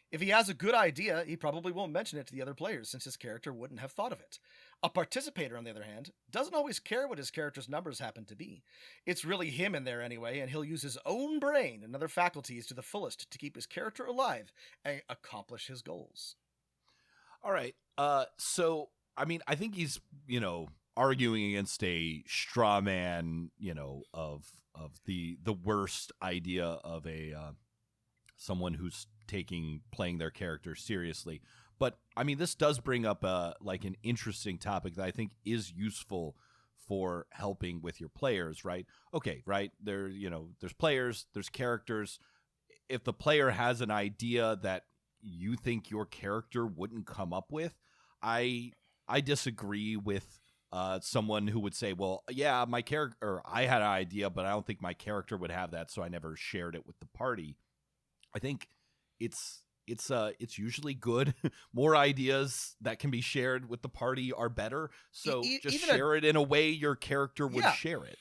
If he has a good idea, he probably won't mention it to the other players, since his character wouldn't have thought of it. A participator, on the other hand, doesn't always care what his character's numbers happen to be. It's really him in there anyway, and he'll use his own brain and other faculties to the fullest to keep his character alive and accomplish his goals. All right. So, I mean, I think he's, arguing against a straw man, of the worst idea of a someone who's playing their character seriously. But I mean, this does bring up an interesting topic that I think is useful for helping with your players, right? Okay, right? There's players, there's characters. If the player has an idea that you think your character wouldn't come up with, I disagree with someone who would say, well, yeah, my character, or I had an idea, but I don't think my character would have that, so I never shared it with the party. I think it's usually good. More ideas that can be shared with the party are better. So just share it in a way your character would share it.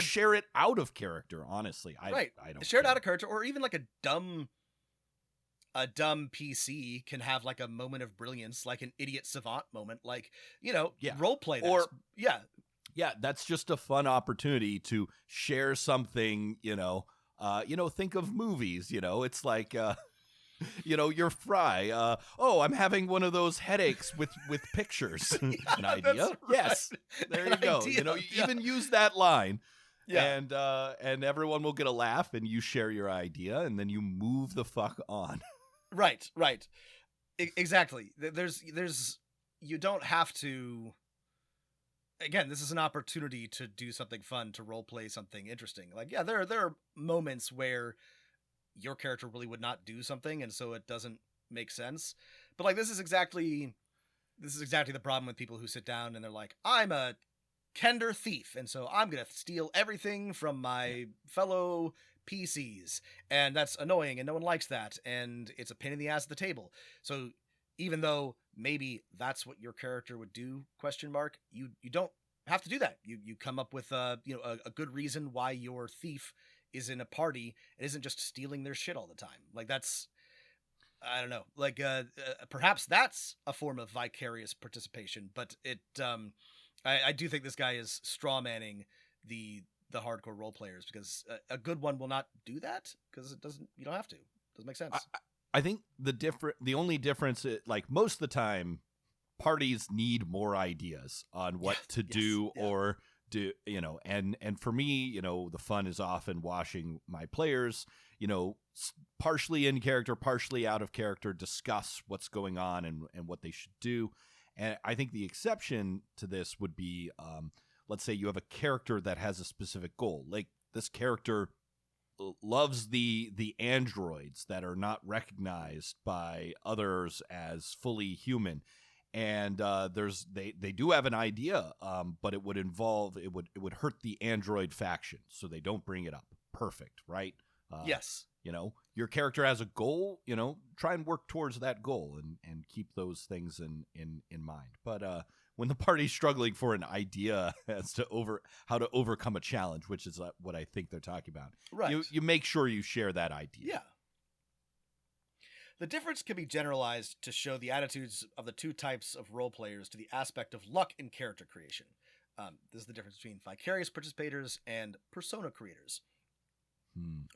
Share it out of character. Honestly, I don't share it out of character, or even like a dumb PC can have like a moment of brilliance, like an idiot savant moment, like role play that. Or that's just a fun opportunity to share something. Think of movies. It's like. You're Fry. I'm having one of those headaches with pictures. An idea? Right. Yes. There you go. You even use that line. Yeah. And everyone will get a laugh, and you share your idea, and then you move the fuck on. Right. Exactly. You don't have to. Again, this is an opportunity to do something fun, to role play something interesting. Like, yeah, there are moments where your character really would not do something, and so it doesn't make sense. But like, this is exactly the problem with people who sit down and they're like, I'm a Kender thief, and so I'm gonna steal everything from my fellow PCs, and that's annoying, and no one likes that, and it's a pain in the ass at the table. So even though maybe that's what your character would do, you don't have to do that. You come up with a good reason why your thief is in a party. It isn't just stealing their shit all the time. Like, that's, I don't know, like perhaps that's a form of vicarious participation, but I do think this guy is strawmanning the hardcore role players, because a good one will not do that, because you don't have to. It doesn't make sense. I think the only difference, like, most of the time, parties need more ideas on what to do or do, and for me, the fun is often watching my players, partially in character, partially out of character, discuss what's going on and what they should do. And I think the exception to this would be, let's say you have a character that has a specific goal. Like, this character loves the androids that are not recognized by others as fully human, and they do have an idea, but it would hurt the android faction, so they don't bring it up. Perfect, right? Yes. Your character has a goal, try and work towards that goal and keep those things in mind. But when the party's struggling for an idea as to how to overcome a challenge, which is what I think they're talking about, right, you make sure you share that idea. Yeah. The difference can be generalized to show the attitudes of the two types of role players to the aspect of luck in character creation. This is the difference between vicarious participators and persona creators.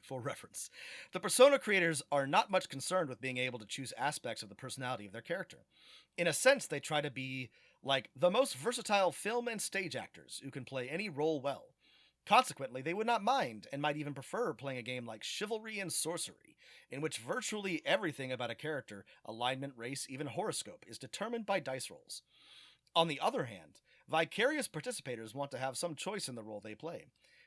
For reference, the persona creators are not much concerned with being able to choose aspects of the personality of their character. In a sense, they try to be like the most versatile film and stage actors who can play any role well. Consequently, they would not mind, and might even prefer, playing a game like Chivalry and Sorcery, in which virtually everything about a character, alignment, race, even horoscope, is determined by dice rolls. On the other hand, vicarious participators want to have some choice in the role they play.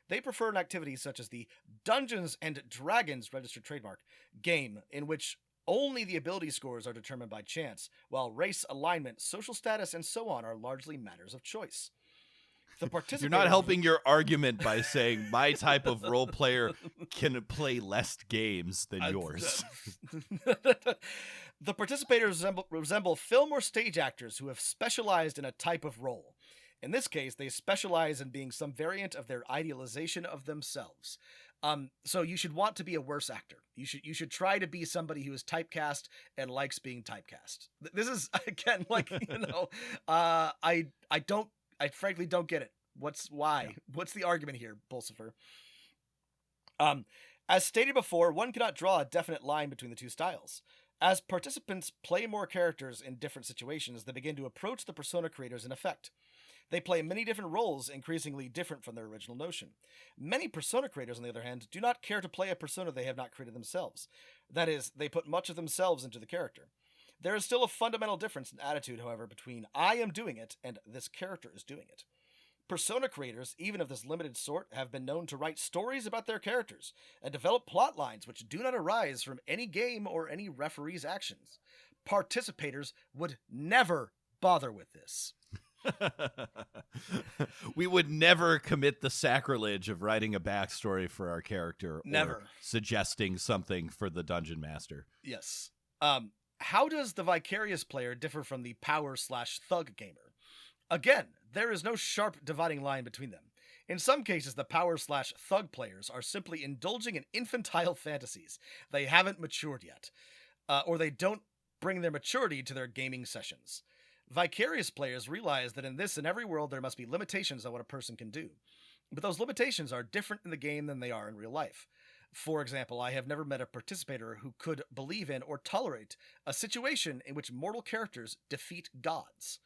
They prefer an activity such as the Dungeons and Dragons registered trademark game, in which only the ability scores are determined by chance, while race, alignment, social status, and so on are largely matters of choice. You're not helping your argument by saying my type of role player can play less games than yours. The participators resemble film or stage actors who have specialized in a type of role. In this case, they specialize in being some variant of their idealization of themselves. So you should want to be a worse actor. You should try to be somebody who is typecast and likes being typecast. This is, again, like, I frankly don't get it. Why? Yeah. What's the argument here, Pulsifer? As stated before, one cannot draw a definite line between the two styles. As participants play more characters in different situations, they begin to approach the persona creators in effect. They play many different roles, increasingly different from their original notion. Many persona creators, on the other hand, do not care to play a persona they have not created themselves. That is, they put much of themselves into the character. There is still a fundamental difference in attitude, however, between I am doing it and this character is doing it. Persona creators, even of this limited sort, have been known to write stories about their characters and develop plot lines which do not arise from any game or any referee's actions. Participators would never bother with this. We would never commit the sacrilege of writing a backstory for our character. Never. Or suggesting something for the dungeon master. Yes. How does the vicarious player differ from the power/thug gamer? Again, there is no sharp dividing line between them. In some cases, the power/thug players are simply indulging in infantile fantasies. They haven't matured yet. Or they don't bring their maturity to their gaming sessions. Vicarious players realize that in this and every world there must be limitations on what a person can do. But those limitations are different in the game than they are in real life. For example, I have never met a participator who could believe in or tolerate a situation in which mortal characters defeat gods.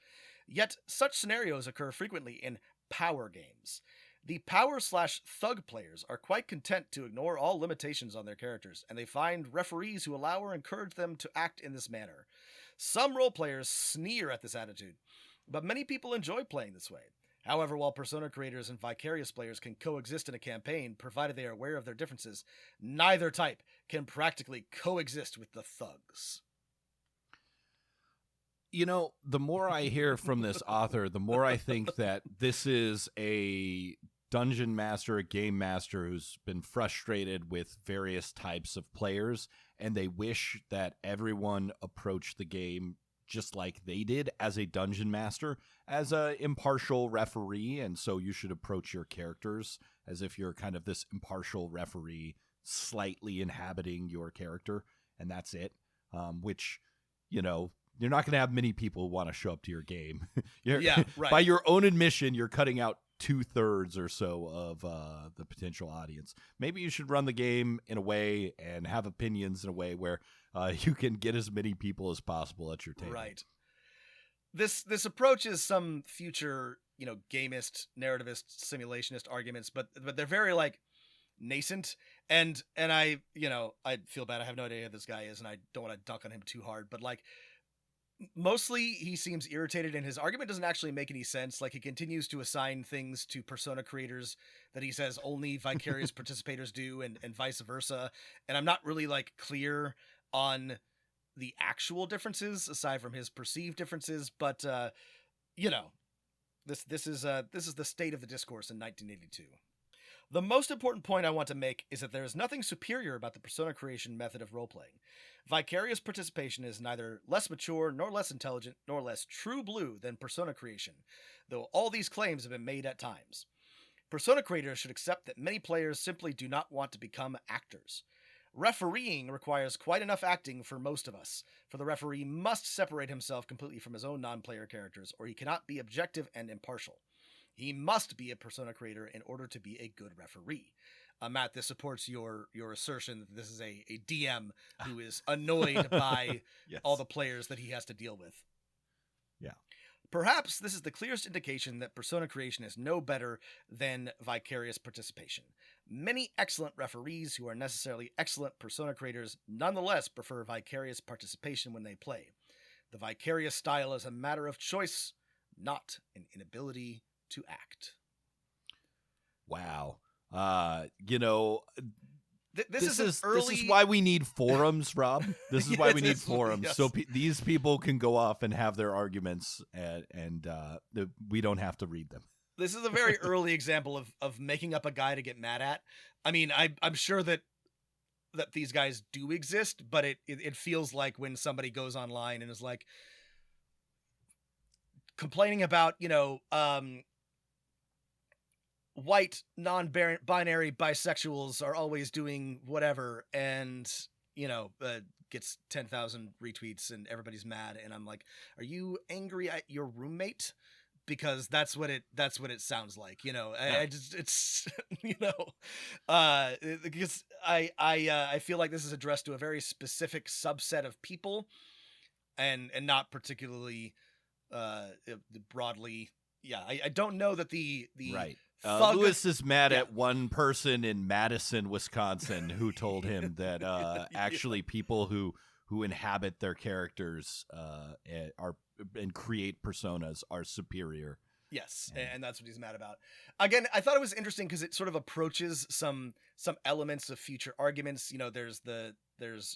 Yet, such scenarios occur frequently in power games. The power/thug players are quite content to ignore all limitations on their characters, and they find referees who allow or encourage them to act in this manner. Some role players sneer at this attitude, but many people enjoy playing this way. However, while persona creators and vicarious players can coexist in a campaign, provided they are aware of their differences, neither type can practically coexist with the thugs. The more I hear from this author, the more I think that this is a dungeon master, a game master who's been frustrated with various types of players, and they wish that everyone approached the game just like they did as a dungeon master, as a impartial referee, and so you should approach your characters as if you're kind of this impartial referee slightly inhabiting your character, and that's it. Which, you're not going to have many people who want to show up to your game. Yeah, right. By your own admission, you're cutting out 2/3 or so of the potential audience. Maybe you should run the game in a way and have opinions in a way where you can get as many people as possible at your table. Right. This approaches some future, gamist, narrativist, simulationist arguments, but they're very nascent, and I feel bad. I have no idea who this guy is, and I don't want to dunk on him too hard, but mostly he seems irritated, and his argument doesn't actually make any sense. He continues to assign things to persona creators that he says only vicarious participators do, and vice versa. And I'm not really clear on the actual differences aside from his perceived differences. But this is the state of the discourse in 1982. The most important point I want to make is that there is nothing superior about the persona creation method of role-playing. Vicarious participation is neither less mature, nor less intelligent, nor less true blue than persona creation, though all these claims have been made at times. Persona creators should accept that many players simply do not want to become actors. Refereeing requires quite enough acting for most of us, for the referee must separate himself completely from his own non-player characters, or he cannot be objective and impartial. He must be a persona creator in order to be a good referee. Matt, this supports your assertion that this is a DM who is annoyed by yes. all the players that he has to deal with. Yeah. Perhaps this is the clearest indication that persona creation is no better than vicarious participation. Many excellent referees who are necessarily excellent persona creators nonetheless prefer vicarious participation when they play. The vicarious style is a matter of choice, not an inability to act. Wow. This is why we need forums, Rob. This is why we need forums. Yes. So these people can go off and have their arguments, and we don't have to read them. This is a very early example of making up a guy to get mad at. I mean, I'm sure that these guys do exist, but it feels like when somebody goes online and is complaining about, white non-binary bisexuals are always doing whatever, and gets 10,000 retweets and everybody's mad, and I'm like, are you angry at your roommate? Because that's what it sounds like, Yeah. Because I feel like this is addressed to a very specific subset of people, and not particularly broadly. Yeah, I don't know that the right. Lewis is mad at one person in Madison, Wisconsin, who told him that actually people who inhabit their characters and create personas are superior. Yes, and that's what he's mad about. Again, I thought it was interesting because it sort of approaches some elements of future arguments. There's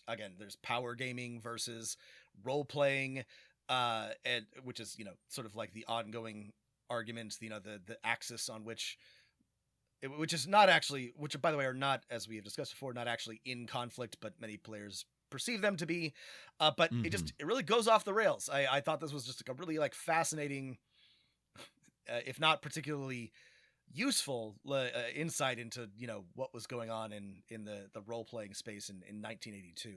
power gaming versus role playing, and which is sort of like the ongoing argument, the axis on which is not actually, which by the way are not, as we have discussed before, not actually in conflict, but many players perceive them to be. But Mm-hmm. it really goes off the rails. I thought this was just a really fascinating, if not particularly useful insight into what was going on in the role playing space in 1982.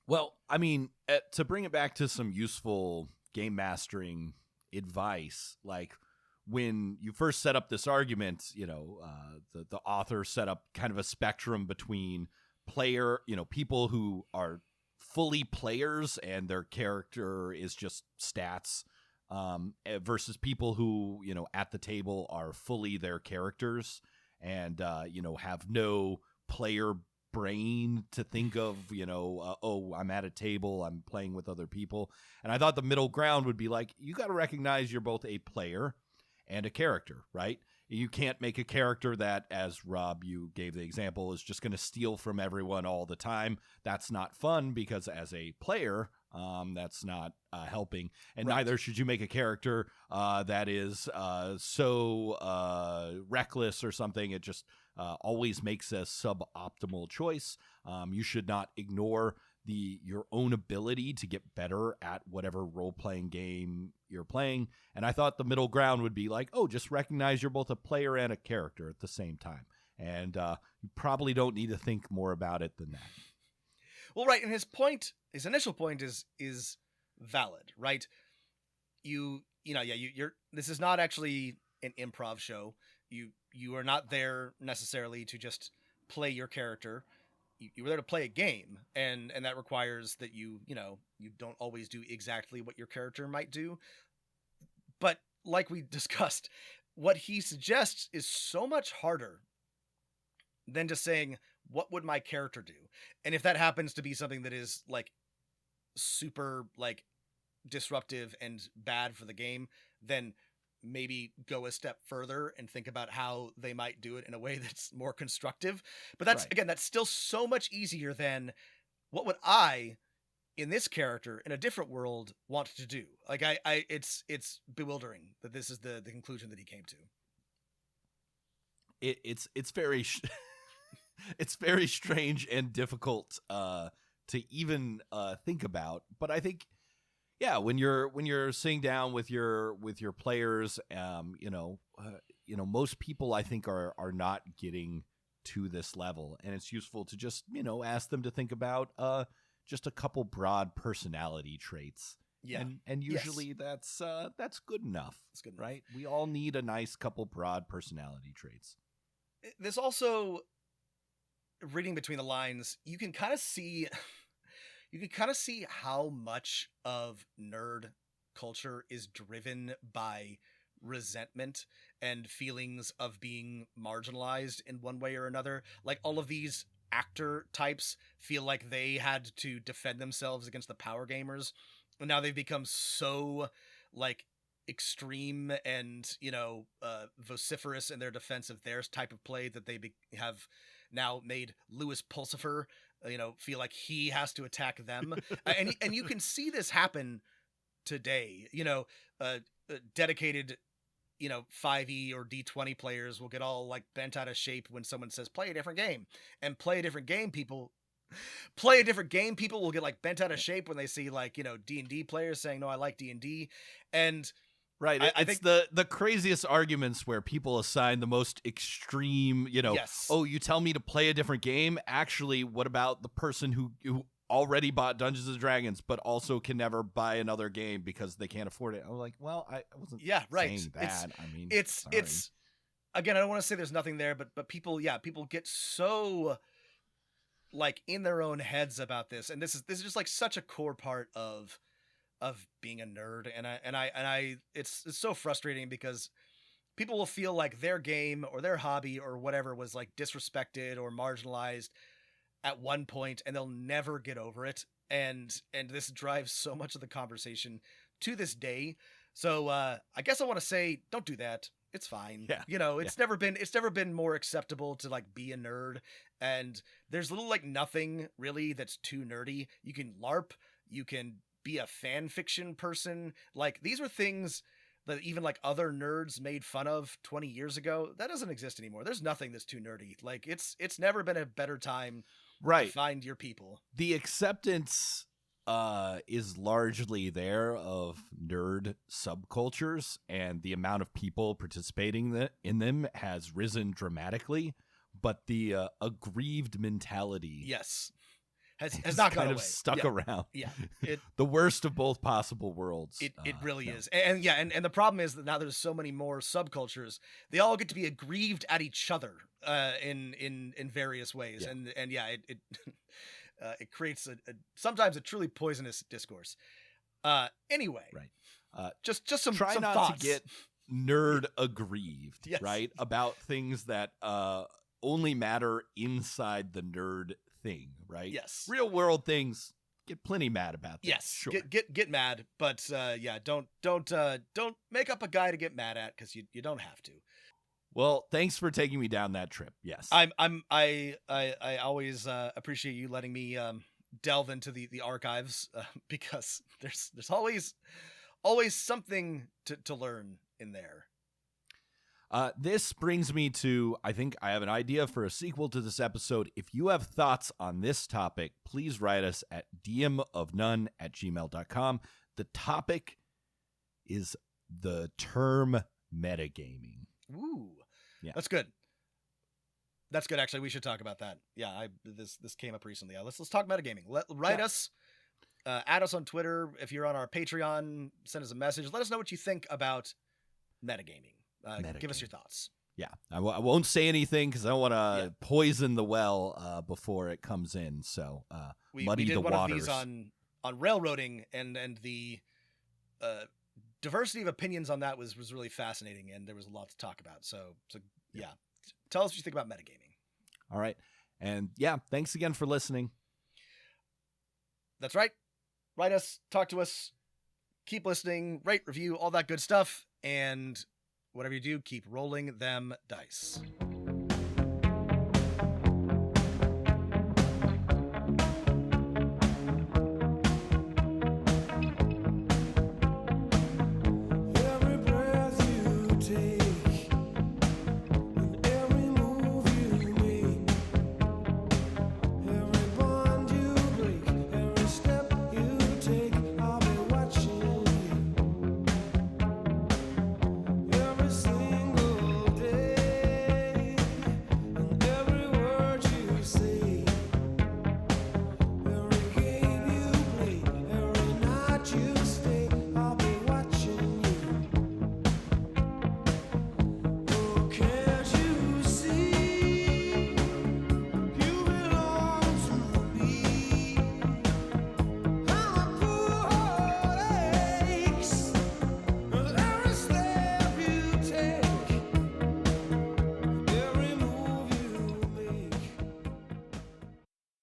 Well, I mean, to bring it back to some useful game mastering advice, when you first set up this argument, the author set up kind of a spectrum between people who are fully players and their character is just stats, versus people who, at the table are fully their characters and, have no player brain to think of, I'm at a table, I'm playing with other people. And I thought the middle ground would be you got to recognize you're both a player and a character, right? You can't make a character that, as Rob, you gave the example, is just going to steal from everyone all the time. That's not fun because as a player, that's not helping. And neither should you make a character that is so reckless or something. It just always makes a suboptimal choice. You should not ignore your own ability to get better at whatever role-playing game you're playing. And I thought the middle ground would be like, oh, just recognize you're both a player and a character at the same time. And you probably don't need to think more about it than that. Well, right, and his initial point is valid, right? You're this is not actually an improv show. You are not there necessarily to just play your character. You were there to play a game, and that requires that you don't always do exactly what your character might do. But like we discussed, what he suggests is so much harder than just saying, what would my character do? And if that happens to be something that is like super like disruptive and bad for the game, then maybe go a step further and think about how they might do it in a way that's more constructive. But that's again, that's still so much easier than what would I, in this character in a different world, want to do. Like it's bewildering that this is the conclusion that he came to. It's very it's very strange and difficult to even think about. But I think, yeah, when you're sitting down with your players, most people I think are not getting to this level, and it's useful to just ask them to think about just a couple broad personality traits. Yeah, and usually that's good enough. It's good enough. Right? We all need a nice couple broad personality traits. There's also, reading between the lines, you can kind of see how much of nerd culture is driven by resentment and feelings of being marginalized in one way or another. Like all of these actor types feel like they had to defend themselves against the power gamers, and now they've become so like extreme and vociferous in their defense of their type of play that they have now made Louis Pulsifer feel like he has to attack them. and you can see this happen today. Dedicated 5e or D20 players will get all like bent out of shape when someone says play a different game, and play a different game people will get like bent out of shape when they see like D&D players saying no, I like D&D. And right, I think the craziest arguments where people assign the most extreme, yes. Oh, you tell me to play a different game? Actually, what about the person who already bought Dungeons and Dragons but also can never buy another game because they can't afford it? I'm like, well, I wasn't saying that. It's again, I don't want to say there's nothing there, but people get so like in their own heads about this, and this is just like such a core part of being a nerd, and I it's so frustrating because people will feel like their game or their hobby or whatever was like disrespected or marginalized at one point, and they'll never get over it, and this drives so much of the conversation to this day. So I guess I want to say, don't do that. It's fine. Yeah. It's never been more acceptable to like be a nerd, and there's little like nothing really that's too nerdy. You can LARP, you can be a fan fiction person. Like these were things that even like other nerds made fun of 20 years ago. That doesn't exist anymore. There's nothing that's too nerdy. Like it's never been a better time to find your people. The acceptance is largely there of nerd subcultures, and the amount of people participating in them has risen dramatically, but the aggrieved mentality has not gone kind away. Of stuck around. Yeah, the worst of both possible worlds. It really is, and the problem is that now there's so many more subcultures. They all get to be aggrieved at each other in various ways, it creates sometimes a truly poisonous discourse. Anyway, right. Just some try some not thoughts. to get nerd aggrieved, yes. Right, about things that only matter inside the nerd thing, right? Yes. Real world things, get plenty mad about that. Yes. Sure. Get mad, but don't make up a guy to get mad at, because you don't have to. Well, thanks for taking me down that trip. Yes. I always appreciate you letting me delve into the archives because there's always something to learn in there. This brings me to, I think I have an idea for a sequel to this episode. If you have thoughts on this topic, please write us at dmofnone@gmail.com. The topic is the term metagaming. Ooh, yeah. That's good. That's good. Actually, we should talk about that. Yeah, this came up recently. Let's talk metagaming. Write us, add us on Twitter. If you're on our Patreon, send us a message. Let us know what you think about metagaming. Give us your thoughts. Yeah, I won't say anything because I don't want to poison the well before it comes in. So muddy the waters. We did one of these on railroading, and the diversity of opinions on that was really fascinating, and there was a lot to talk about. So yeah. Tell us what you think about metagaming. All right, and thanks again for listening. That's right. Write us, talk to us, keep listening, rate, review, all that good stuff, and whatever you do, keep rolling them dice.